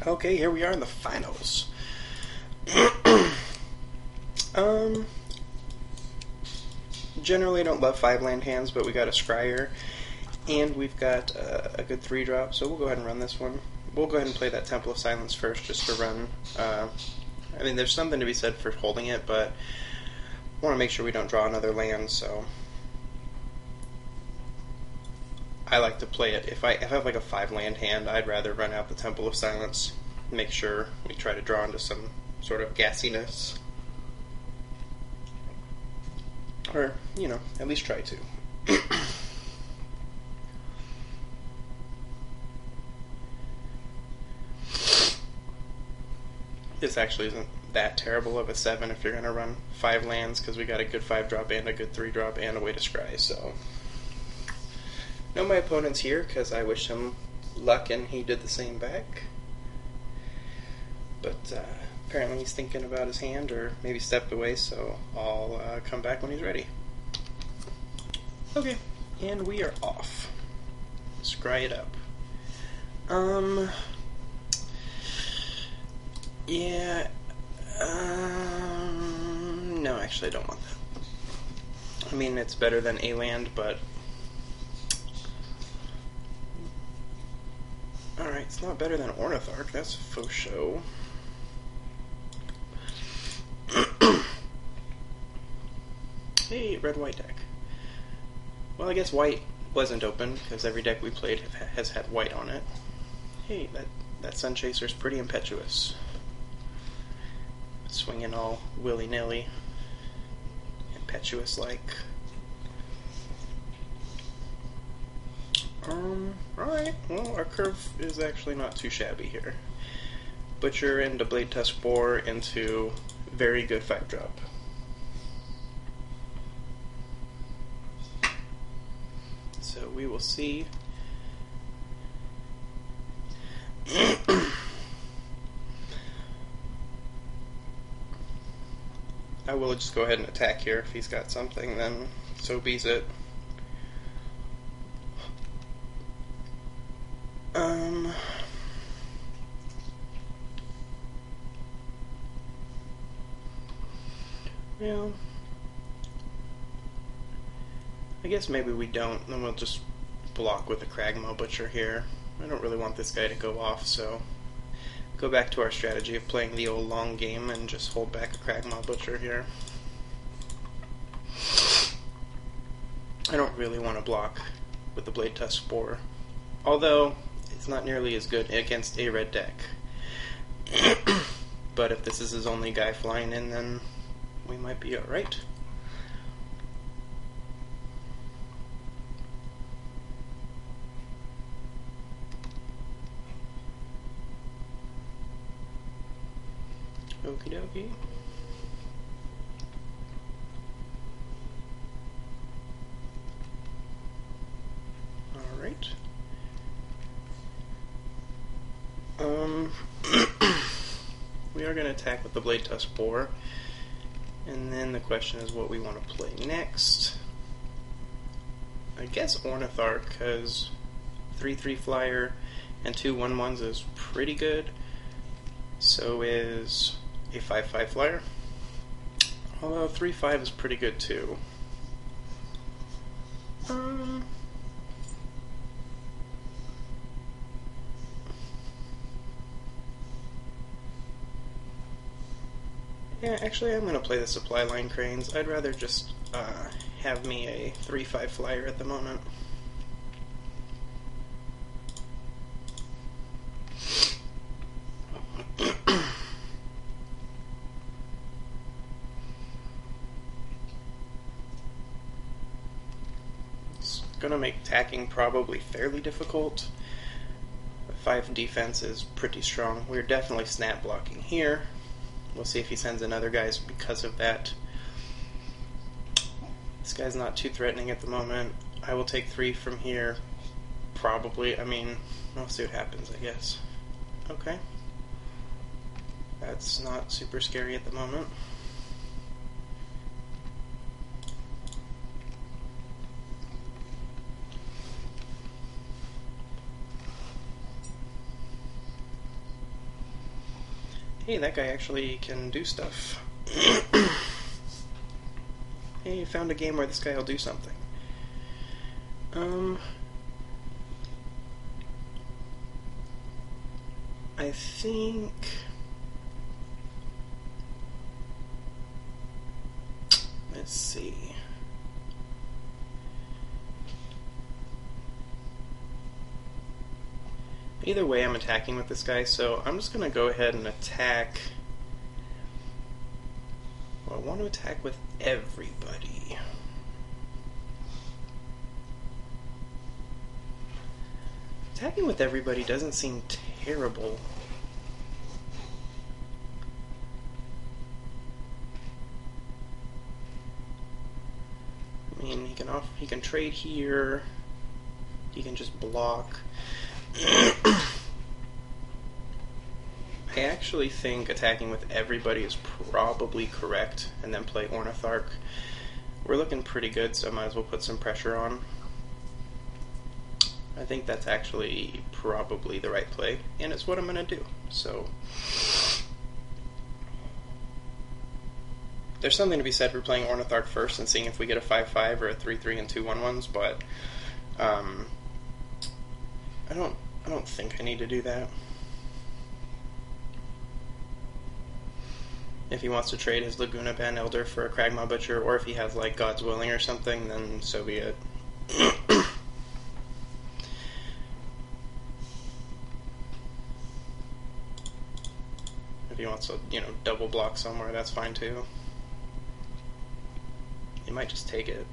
Okay, here we are in the finals. Generally I don't love 5-land hands, but we got a Scryer, and we've got a good 3-drop, so we'll go ahead and run this one. We'll go ahead and play that Temple of Silence first, just to run. I mean, there's something to be said for holding it, but I want to make sure we don't draw another land, so I like to play it. If I have like a 5-land hand, I'd rather run out the Temple of Silence, make sure we try to draw into some sort of gassiness. Or, you know, at least try to. This actually isn't that terrible of a 7 if you're going to run 5 lands, because we got a good 5-drop and a good 3-drop and a way to scry, so. Know my opponent's here, because I wish him luck and he did the same back. But apparently he's thinking about his hand, or maybe stepped away, so I'll come back when he's ready. Okay, and we are off. Scry it up. Yeah, no, actually I don't want that. I mean, it's better than a land, but alright, it's not better than Ornitharch, that's faux show. Hey, red-white deck. Well, I guess white wasn't open, because every deck we played has had white on it. Hey, that Sunchaser's pretty impetuous. Swinging all willy-nilly. Impetuous-like. Alright, well, our curve is actually not too shabby here. Butcher into Blade Tusk Boar into very good 5-drop. So we will see. I will just go ahead and attack here. If he's got something, then so be's it. Well, I guess maybe we don't, then we'll just block with the Kragma Butcher here. I don't really want this guy to go off, so go back to our strategy of playing the old long game and just hold back a Kragma Butcher here. I don't really want to block with the Blade Tusk Boar, although it's not nearly as good against a red deck. But if this is his only guy flying in, then we might be alright. Okie dokie. Alright. We are going to attack with the Blade Tusk Boar. And then the question is what we want to play next. I guess Ornitharch, because 3/3 flyer and 2 1/1s is pretty good. So is a 5/5 flyer. Although 3/5 is pretty good too. Yeah, actually I'm going to play the Supply Line Cranes. I'd rather just have me a 3/5 flyer at the moment. It's going to make attacking probably fairly difficult. 5 defense is pretty strong. We're definitely snap blocking here. We'll see if he sends in other guys because of that. This guy's not too threatening at the moment. I will take 3 from here. Probably. I mean, we'll see what happens, I guess. Okay. That's not super scary at the moment. Hey, that guy actually can do stuff. Hey, found a game where this guy will do something. I think... Let's see. Either way, I'm attacking with this guy, so I'm just going to go ahead and attack. Well, I want to attack with everybody. Attacking with everybody doesn't seem terrible. I mean, he can trade here. He can just block. I actually think attacking with everybody is probably correct, and then play Ornitharch. We're looking pretty good, so I might as well put some pressure on. I think that's actually probably the right play, and it's what I'm going to do. So there's something to be said for playing Ornitharch first and seeing if we get a 5/5 or a 3/3 and 2/1/1s, but I don't think I need to do that. If he wants to trade his Laguna Ban Elder for a Kragmaw Butcher, or if he has like God's Willing or something, then so be it. If he wants to, double block somewhere, that's fine too. He might just take it.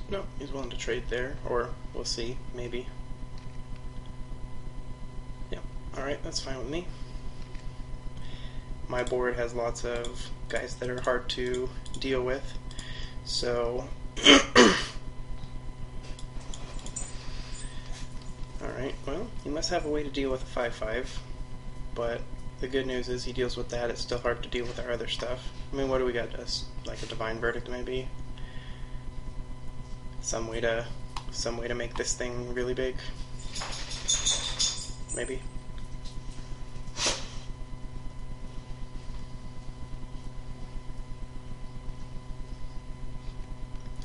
No, he's willing to trade there, or we'll see, maybe. Yeah, alright, that's fine with me. My board has lots of guys that are hard to deal with, so... Alright, well, he must have a way to deal with a 5/5, but the good news is he deals with that. It's still hard to deal with our other stuff. I mean, what do we got? Just like a Divine Verdict, maybe? Some way to make this thing really big? Maybe?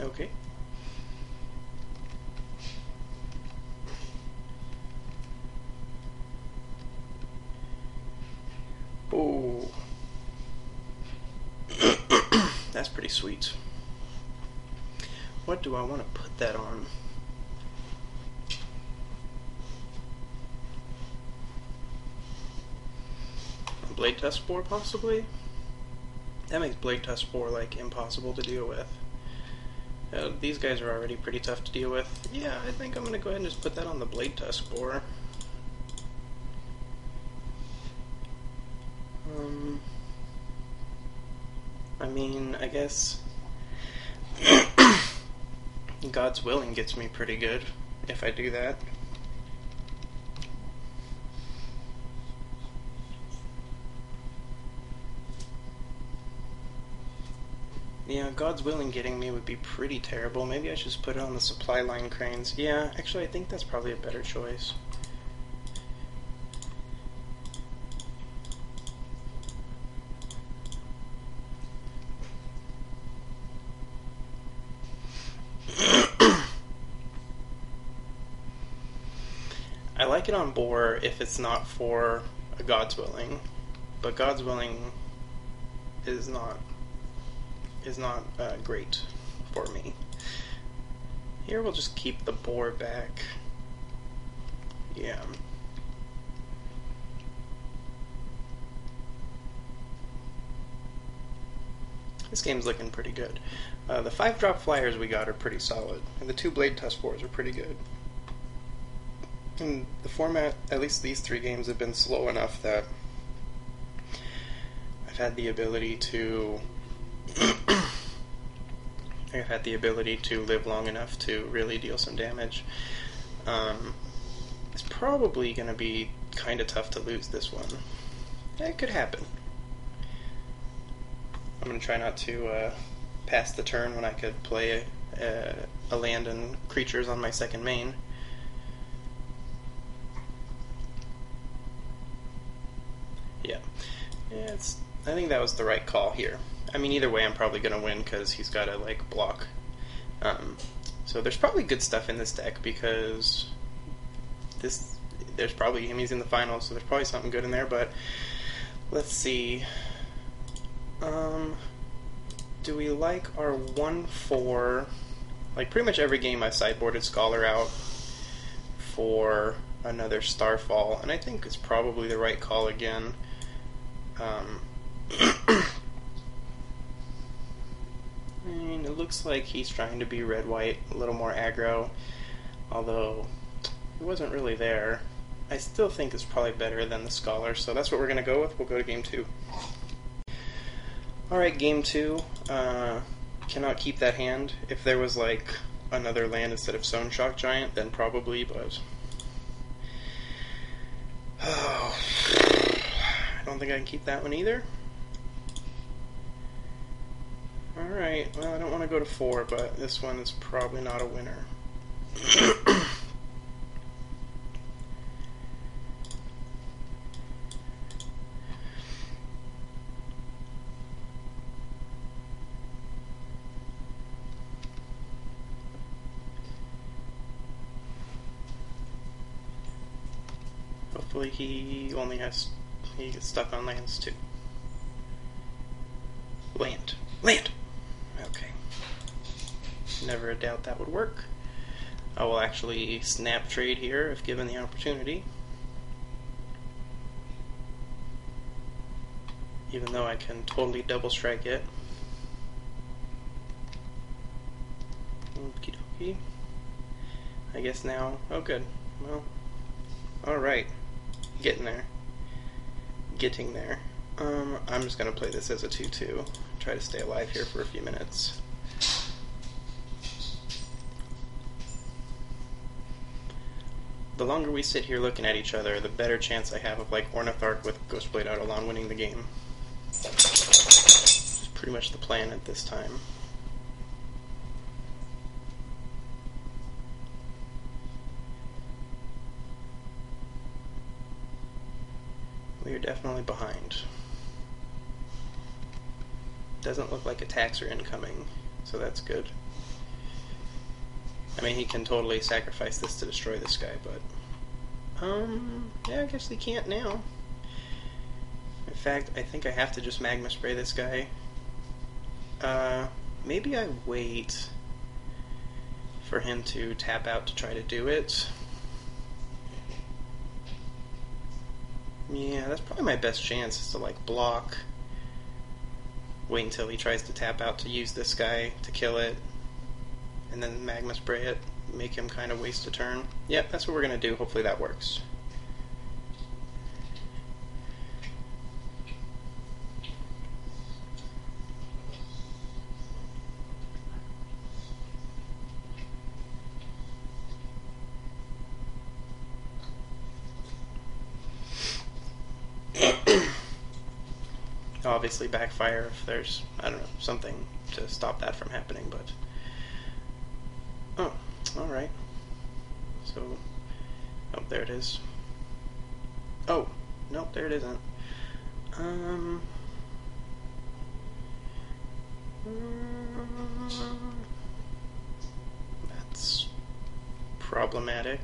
Okay. Oh. That's pretty sweet. What do I want to put that on? Blade Tusk Spore, possibly? That makes Blade Tusk Spore, like, impossible to deal with. These guys are already pretty tough to deal with. Yeah, I think I'm going to go ahead and just put that on the Blade Tusk Spore. I mean, I guess God's Willing gets me pretty good if I do that. Yeah, God's Willing getting me would be pretty terrible. Maybe I should just put it on the supply line cranes. Yeah, actually I think that's probably a better choice. I like it on Boar if it's not for a God's Willing, but God's Willing is not great for me. Here we'll just keep the Boar back. Yeah. This game's looking pretty good. The 5-drop flyers we got are pretty solid, and the 2 Blade Tusk Spores are pretty good. And the format, at least these 3 games, have been slow enough that I've had the ability to live long enough to really deal some damage. It's probably going to be kind of tough to lose this one. It could happen. I'm going to try not to pass the turn when I could play a land and creatures on my second main. Yeah. Yeah, I think that was the right call here. I mean, either way, I'm probably going to win because he's got to, like, block. So there's probably good stuff in this deck because there's probably, I mean, he's in the finals, so there's probably something good in there, but let's see. Do we like our 1/4? Like, pretty much every game I sideboarded Scholar out for another Starfall, and I think it's probably the right call again. I mean, it looks like he's trying to be red-white, a little more aggro, although it wasn't really there. I still think it's probably better than the Scholar, so that's what we're going to go with. We'll go to game 2. Alright, game 2. Cannot keep that hand. If there was, like, another land instead of Stone Shock Giant, then probably, but... Oh, I don't think I can keep that one either. Alright, well, I don't want to go to 4, but this one is probably not a winner. Hopefully he gets stuck on lands too. Land. Okay. Never a doubt that would work. I will actually snap trade here if given the opportunity. Even though I can totally double strike it. Okie dokie. I guess now, oh good. Well, alright. Getting there. I'm just going to play this as a 2/2. Try to stay alive here for a few minutes. The longer we sit here looking at each other, the better chance I have of, like, Ornithark with Ghostblade Eidolon winning the game. Which is pretty much the plan at this time. We are definitely behind. Doesn't look like attacks are incoming, so that's good. I mean, he can totally sacrifice this to destroy this guy, but... yeah, I guess he can't now. In fact, I think I have to just Magma Spray this guy. Maybe I wait for him to tap out to try to do it. Yeah, that's probably my best chance, is to, like, block. Wait until he tries to tap out to use this guy to kill it. And then Magma Spray it. Make him kind of waste a turn. Yep, that's what we're going to do. Hopefully that works. Obviously backfire if there's, I don't know, something to stop that from happening, but... Oh, alright. So... Oh, there it is. Oh! Nope, there it isn't. That's... problematic.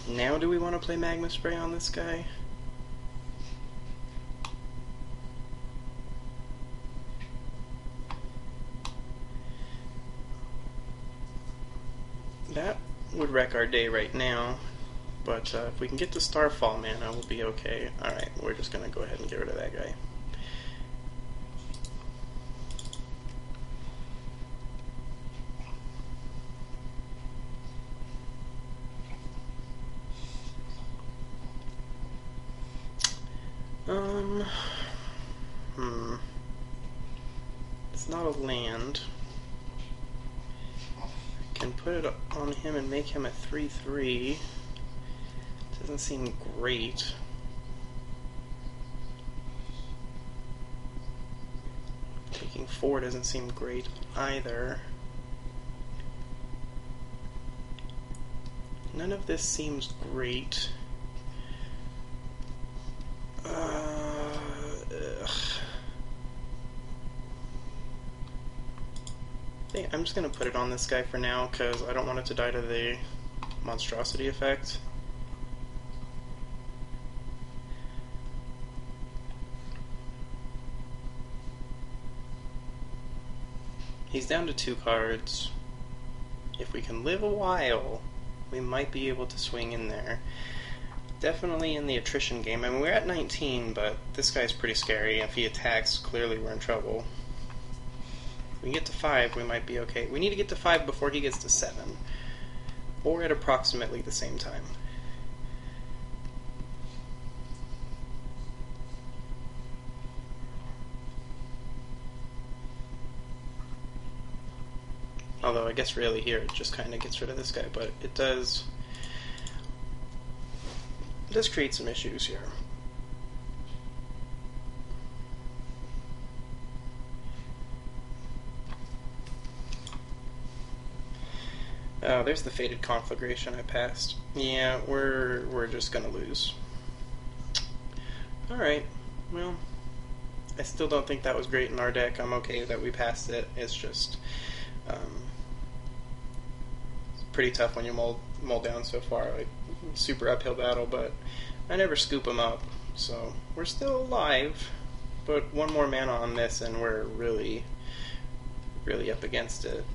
Now do we want to play Magma Spray on this guy? That would wreck our day right now, but if we can get to Starfall mana, we'll be okay. Alright, we're just going to go ahead and get rid of that guy. It's not a land. I can put it on him and make him a 3/3. Doesn't seem great. Taking 4 doesn't seem great either. none of this seems great. I'm just going to put it on this guy for now, because I don't want it to die to the monstrosity effect. He's down to 2 cards. If we can live a while, we might be able to swing in there. Definitely in the attrition game. I mean, we're at 19, but this guy's pretty scary. If he attacks, clearly we're in trouble. If we can get to 5, we might be okay. We need to get to 5 before he gets to 7. Or at approximately the same time. Although I guess really here it just kind of gets rid of this guy, but it does create some issues here. Oh, there's the Fated Conflagration I passed. Yeah, we're just gonna lose. Alright, well, I still don't think that was great in our deck. I'm okay that we passed it. It's just it's pretty tough when you mold down so far. Like, super uphill battle, but I never scoop them up. So we're still alive, but one more mana on this and we're really, really up against it.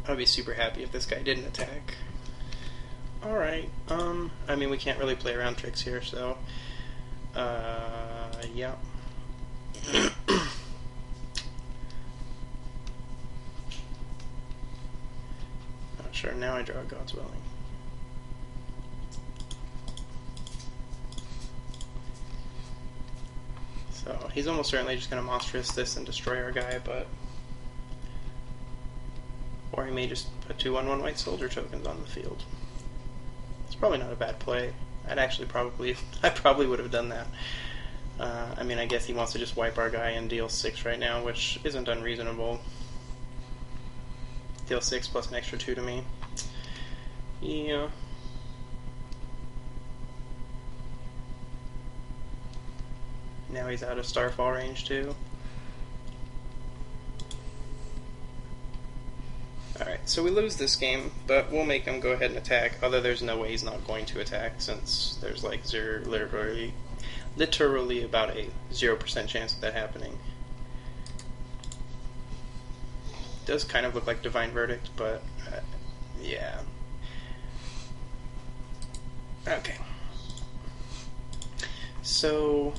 I'd be super happy if this guy didn't attack. Alright, I mean, we can't really play around tricks here, so, yeah. Not sure, now I draw God's Willing. So, he's almost certainly just going to monstrous this and destroy our guy, but... Or he may just put 2/1/1 white soldier tokens on the field. It's probably not a bad play. I probably would have done that. I mean, I guess he wants to just wipe our guy and deal 6 right now, which isn't unreasonable. Deal 6 plus an extra 2 to me. Yeah. Now he's out of Starfall range too. Alright, so we lose this game, but we'll make him go ahead and attack, although there's no way he's not going to attack, since there's like literally about a 0% chance of that happening. It does kind of look like Divine Verdict, but yeah. Okay. So,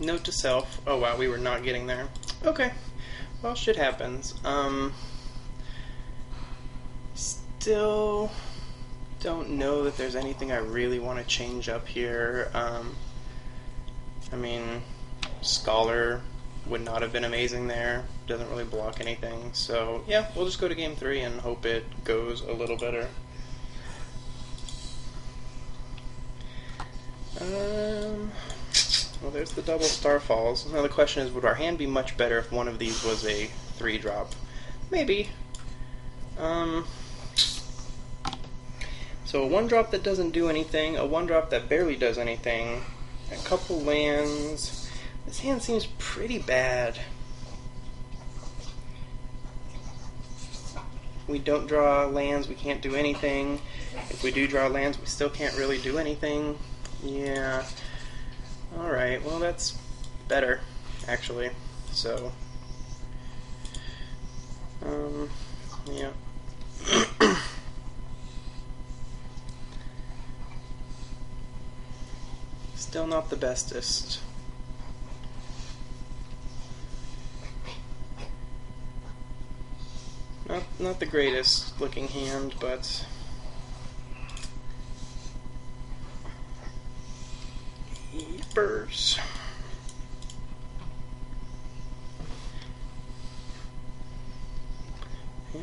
note to self. Oh wow, we were not getting there. Okay. Well, shit happens. Still don't know that there's anything I really want to change up here. I mean, Scholar would not have been amazing there. Doesn't really block anything. So, yeah, we'll just go to game 3 and hope it goes a little better. Well, there's the double Starfalls. Now the question is, would our hand be much better if one of these was a 3-drop? Maybe. So a 1-drop that doesn't do anything, a 1-drop that barely does anything, a couple lands. This hand seems pretty bad. We don't draw lands, we can't do anything. If we do draw lands, we still can't really do anything. Yeah. Alright, well that's better, actually. So, yeah. Still not the bestest. Not the greatest looking hand, but Yeepers. Yeah,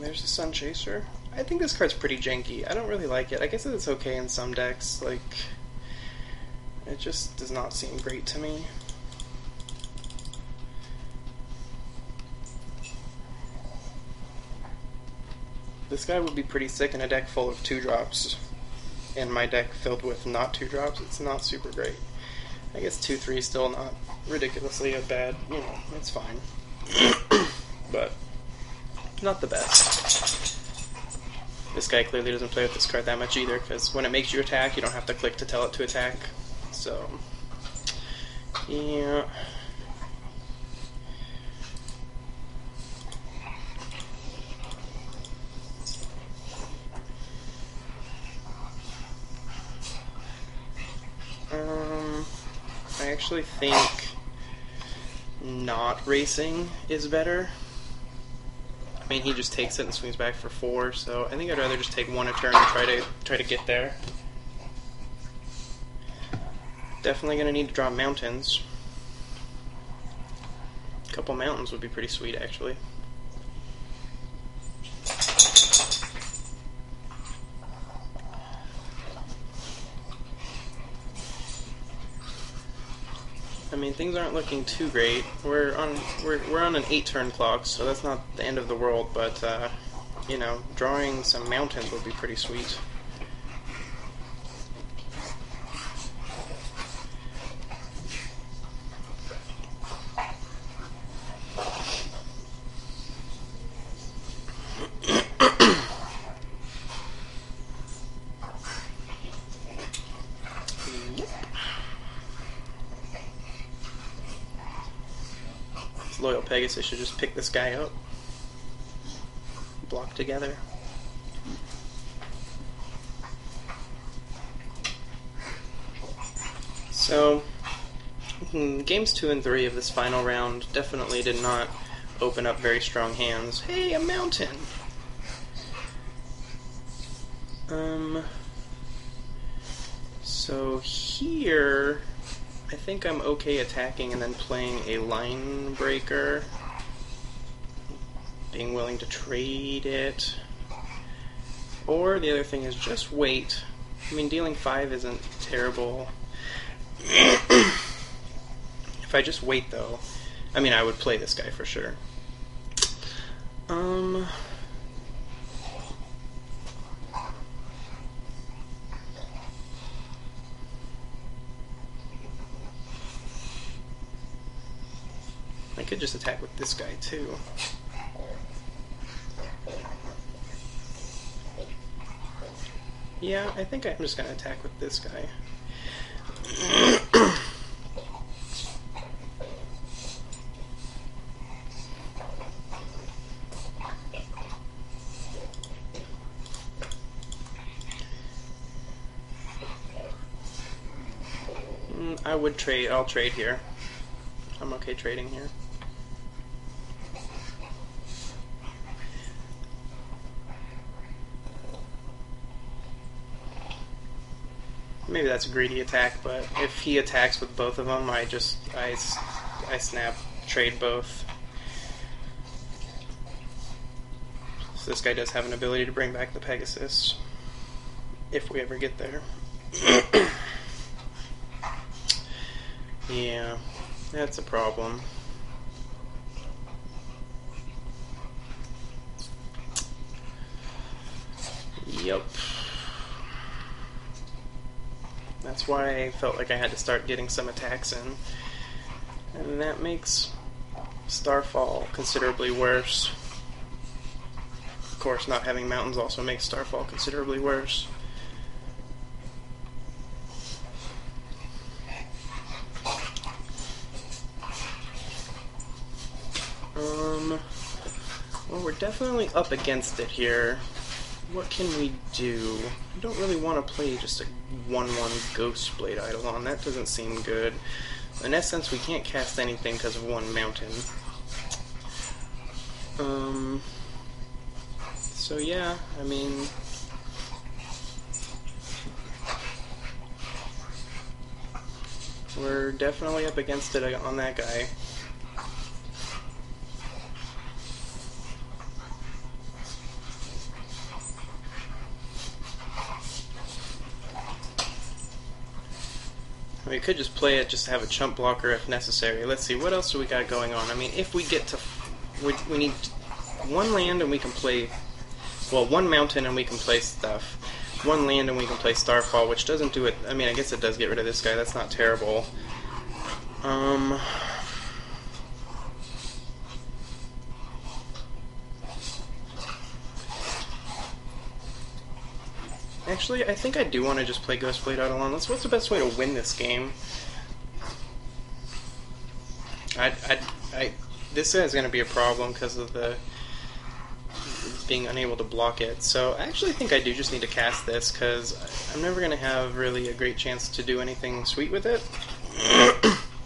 there's the Sun Chaser. I think this card's pretty janky. I don't really like it. I guess it's okay in some decks. Like, it just does not seem great to me. This guy would be pretty sick in a deck full of 2-drops. In my deck filled with not 2-drops, it's not super great. I guess 2-3 is still not ridiculously bad. You know, it's fine. But not the best. This guy clearly doesn't play with this card that much either, because when it makes you attack, you don't have to click to tell it to attack. So, yeah. I actually think not racing is better. I mean, he just takes it and swings back for 4, so I think I'd rather just take 1 a turn and try to get there. Definitely gonna need to draw mountains. A couple mountains would be pretty sweet, actually. I mean, things aren't looking too great. We're on an 8-turn clock, so that's not the end of the world. But you know, drawing some mountains would be pretty sweet. Loyal Pegasus should just pick this guy up. Block together. So, games 2 and 3 of this final round definitely did not open up very strong hands. Hey, a mountain! So here, I think I'm okay attacking and then playing a line breaker. Being willing to trade it. Or the other thing is just wait. I mean, dealing 5 isn't terrible. If I just wait though, I mean, I would play this guy for sure. I could just attack with this guy too. Yeah, I think I'm just going to attack with this guy. I would trade. I'll trade here. I'm okay trading here. Maybe that's a greedy attack, but if he attacks with both of them, I snap, trade both. So this guy does have an ability to bring back the Pegasus, if we ever get there. Yeah, that's a problem. Yep. That's why I felt like I had to start getting some attacks in. And that makes Starfall considerably worse. Of course, not having mountains also makes Starfall considerably worse. Well, we're definitely up against it here. What can we do? I don't really want to play just a 1/1 Ghost Blade Eidolon. That doesn't seem good. In essence, we can't cast anything because of 1 mountain. So yeah, I mean... we're definitely up against it on that guy. We could just play it just to have a chump blocker if necessary. Let's see, what else do we got going on? I mean, if we get to... we need 1 land and we can play well, one mountain and we can play stuff. One land and we can play Starfall, which doesn't do it. I mean, I guess it does get rid of this guy. That's not terrible. Actually, I think I do want to just play Ghostblade Eidolon. What's the best way to win this game? This is going to be a problem because of the being unable to block it. So I actually think I do just need to cast this because I'm never going to have really a great chance to do anything sweet with it.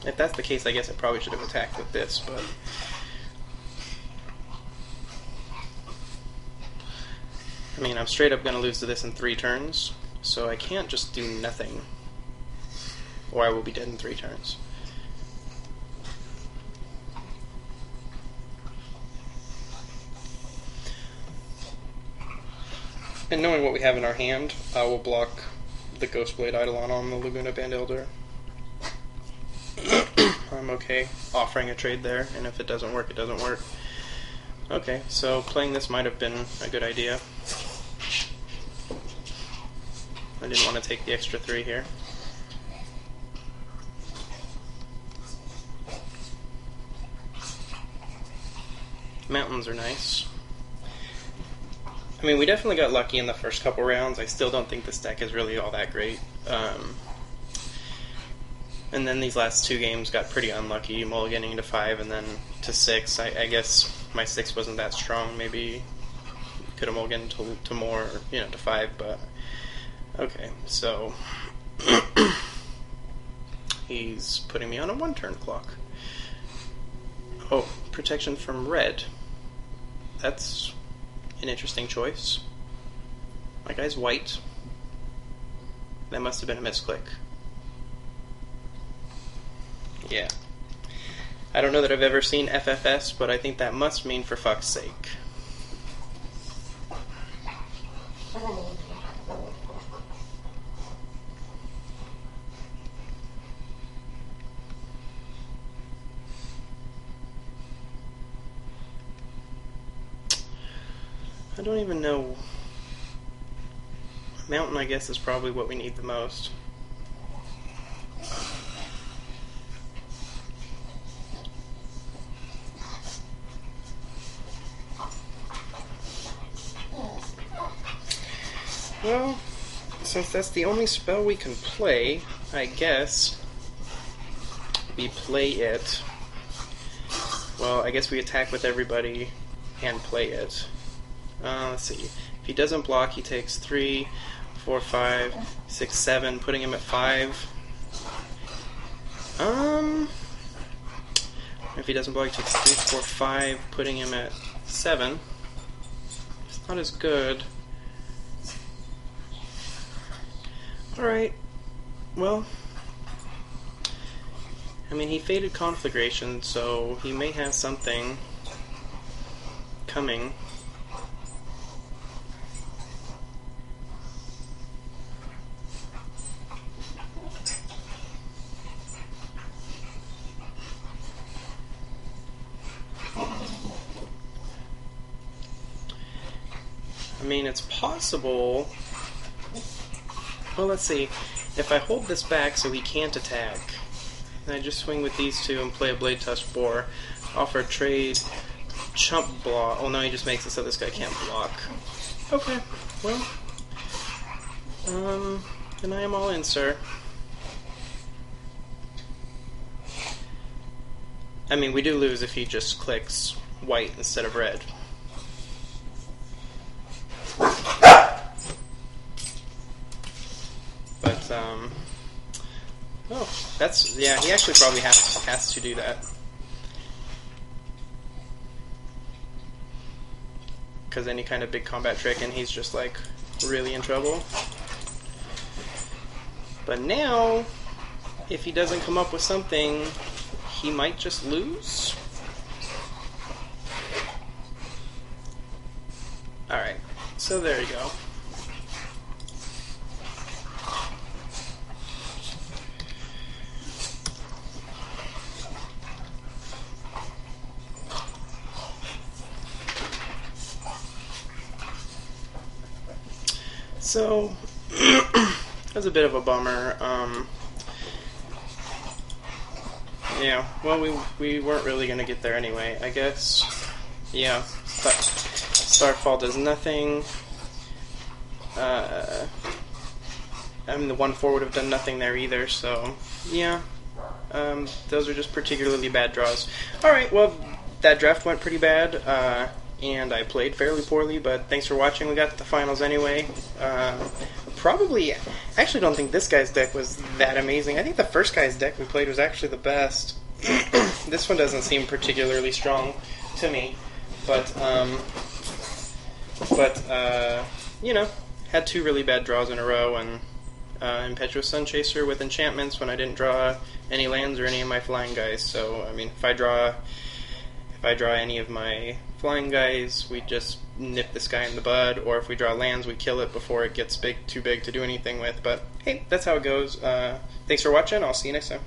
If that's the case, I guess I probably should have attacked with this, but... I mean, I'm straight up going to lose to this in 3 turns, so I can't just do nothing, or I will be dead in 3 turns. And knowing what we have in our hand, I will block the Ghostblade Eidolon on the Laguna Band Elder. I'm okay offering a trade there, and if it doesn't work, it doesn't work. Okay, so playing this might have been a good idea. I didn't want to take the extra 3 here. Mountains are nice. I mean, we definitely got lucky in the first couple rounds. I still don't think this deck is really all that great. And then these last 2 games got pretty unlucky, mulliganing to 5 and then to 6. I guess my 6 wasn't that strong. Maybe could have mulliganed to more, to 5, but okay, so he's putting me on a 1-turn clock. Oh, protection from red. That's an interesting choice. My guy's white. That must have been a misclick. Yeah. I don't know that I've ever seen FFS, but I think that must mean for fuck's sake. I don't even know. Mountain, I guess, is probably what we need the most. Well, since that's the only spell we can play, I guess we play it. Well, I guess we attack with everybody and play it. Let's see. If he doesn't block, he takes 3, 4, 5, 6, 7, putting him at 5. If he doesn't block, he takes 3, 4, 5, putting him at 7. It's not as good. Alright. Well, I mean, he faded Conflagration, so he may have something coming. I mean, it's possible. Well, let's see. If I hold this back so he can't attack, then I just swing with these 2 and play a Blade Tusk Boar, offer a trade, chump block. Oh no, he just makes it so this guy can't block. Okay, well, then I am all in, sir. I mean, we do lose if he just clicks white instead of red. But, oh, that's, yeah, he actually probably has to do that. Because any kind of big combat trick and he's just, like, really in trouble. But now, if he doesn't come up with something, he might just lose. Alright, so there you go. So, that was a bit of a bummer. Yeah, well, we weren't really going to get there anyway, I guess. Yeah, but Starfall does nothing. I mean, the 1-4 would have done nothing there either, so, yeah. Those are just particularly bad draws. Alright, well, that draft went pretty bad, and I played fairly poorly, but thanks for watching. We got to the finals anyway. Probably, I actually don't think this guy's deck was that amazing. I think the first guy's deck we played was actually the best. This one doesn't seem particularly strong to me, but you know, had 2 really bad draws in a row, and Impetuous Sunchaser with enchantments when I didn't draw any lands or any of my flying guys. So, I mean, if I draw any of my flying guys, we just nip this guy in the bud, or if we draw lands, we kill it before it gets too big to do anything with. But hey, that's how it goes. Thanks for watching. I'll see you next time.